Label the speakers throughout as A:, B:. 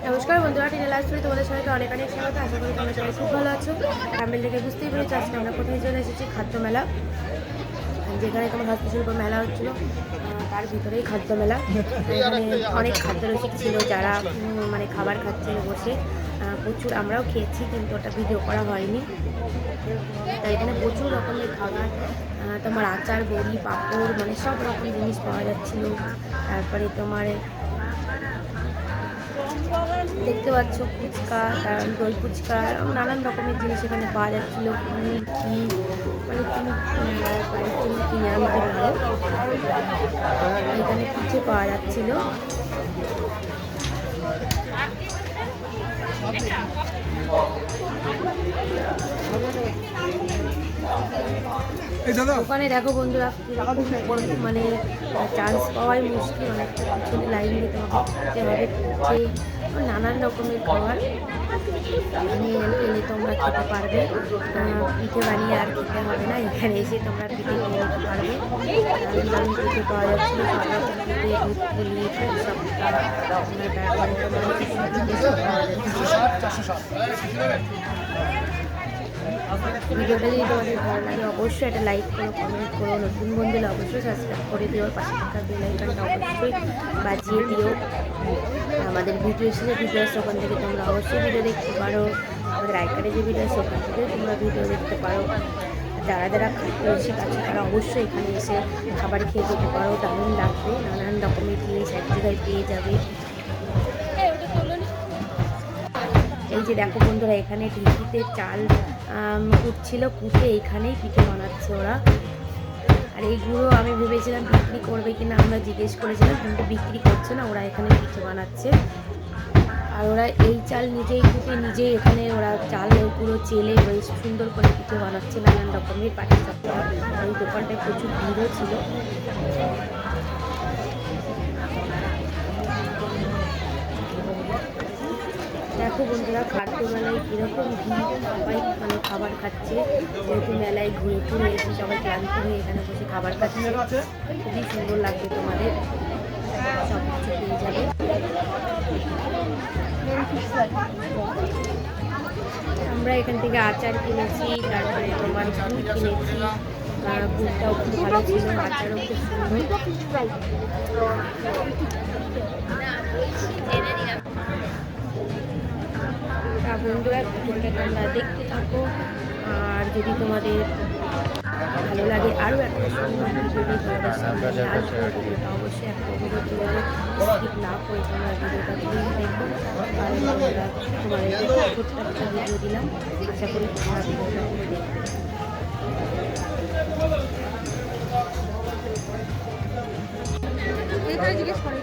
A: নমস্কার বন্ধুরা, টিনা লাইফস্টাইলে তোমাদের সবাইকে অনেক অনেক স্বাগত। আশা করি তোমরা সবাই খুব ভালো আছো। থাম্বনেল দেখে বুঝতেই পেরেছি আজকে আমরা কোথায় চলে এসেছি, খাদ্য মেলা। যেখানে তোমার হস্তশিল্প মেলা হচ্ছিলো, তার ভিতরেই খাদ্য মেলা। এখানে অনেক খাদ্য রসিক ছিল যারা মানে খাবার খাচ্ছিল বসে। প্রচুর আমরাও খেয়েছি, কিন্তু ওটা ভিডিও করা হয়নি। তাই এখানে প্রচুর রকমের খাবার, তোমার আচার, বড়ি, পাঁপড়, মানে সব রকম জিনিস পাওয়া যাচ্ছিলো। তারপরে তোমার দেখতে পাচ্ছ ফুচকা, দই ফুচকা, নানান রকমের জিনিস এখানে পাওয়া যাচ্ছিলো। পনির, ঘি, মানে তুমি বাড়ির জন্য কিনে আনতে পারো। এখানে পিঠে পাওয়া যাচ্ছিলো। ওখানে দেখো বন্ধুরা, মানে চান্স পাওয়াই মুশকিল, অনেকটা পিছনে লাইন দিতে হবে। নানান রকমের খাবার মানে এলে তোমরা খেতে পারবে। পিঠে বানিয়ে আর খেতে হবে না, এখানে এসে তোমরা পিঠে কিনে নিতে পারবে। দারুণ পিঠে পাওয়া যাচ্ছিলো, সব রকম পিঠে, দুধ পুলি, ভিডিওটা যদি তোমাদের ভালো লাগে অবশ্যই একটা লাইক করো, কমেন্ট করো। নতুন বন্ধুরা অবশ্যই সাবস্ক্রাইব করে দিও, পাশে থাকা বেল আইকনটা অবশ্যই বাজিয়ে দিও। আমাদের ভিডিও এসেছে, ভিডিওস ওখান থেকে তোমরা অবশ্যই ভিডিও দেখতে পারো। আমাদের আইকার্ডে যে ভিডিও আছে ওখান থেকে তোমরা ভিডিও দেখতে পারো। যারা যারা খাদ্য রসিক আছে তারা অবশ্যই এখানে এসে খাবার খেয়ে যেতে পারো, দারুণ লাগবে। নানান রকমের জিনিস এক জায়গায় পেয়ে যাবে। এই যে দেখো বন্ধুরা, এখানে ঢেঁকিতে চাল কুটছিল, কুটে এইখানেই পিঠে বানাচ্ছে ওরা। আর এইগুলো আমি ভেবেছিলাম বিক্রি করবে কিনা, আমরা জিজ্ঞেস করেছিলাম, কিন্তু বিক্রি করছে না, ওরা এখানে পিঠে বানাচ্ছে। আর ওরা এই চাল নিজেই কুটে নিজেই এখানে ওরা চাল পুরো চেলে বেশ সুন্দর করে পিঠে বানাচ্ছে, নানান রকমের পাটিসাপটা। ওই দোকানটায় প্রচুর ভিড়ও ছিল। দেখো বন্ধুরা, খাদ্য মেলায় কীরকম ভিড়, সবাই মানে খাবার খাচ্ছে। যেহেতু মেলায় ঘুরে ঘুরে এসে সবাই ক্লান্ত হয়ে এখানে বসে খাবার খাচ্ছে। খুবই সুন্দর লাগবে, তোমাদের সব কিছু পেয়ে যাবে। আমরা এখান থেকে আচার কিনেছি, তারপরে তোমার গুড় কিনেছি। গুড়টাও খুব ভালো ছিল, আচারও খুব সুন্দর। বন্ধুরা ভিডিওটা তোমরা দেখতে থাকো। আর যদি তোমাদের ভালো লাগে আরও একটা সুন্দর ভিডিও তোমাদের সামনে আসবে, ভিডিওটা অবশ্যই একটা অনুরোধ করবো, স্কিপ না করে তোমরা ভিডিওটা প্লিজ দেখো। আর বন্ধুরা তোমাদের ছোট্ট একটা ভিডিও দিলাম, আশা করি তোমরা ভিডিওটা দেখবে। জিজ্ঞেস করে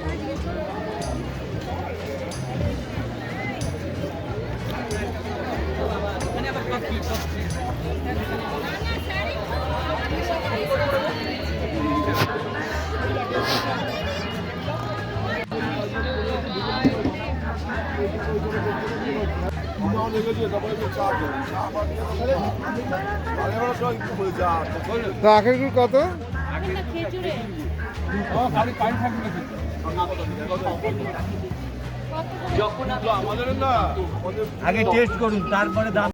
B: আখের কত?
C: আগে টেস্ট করুন, তারপরে দাম।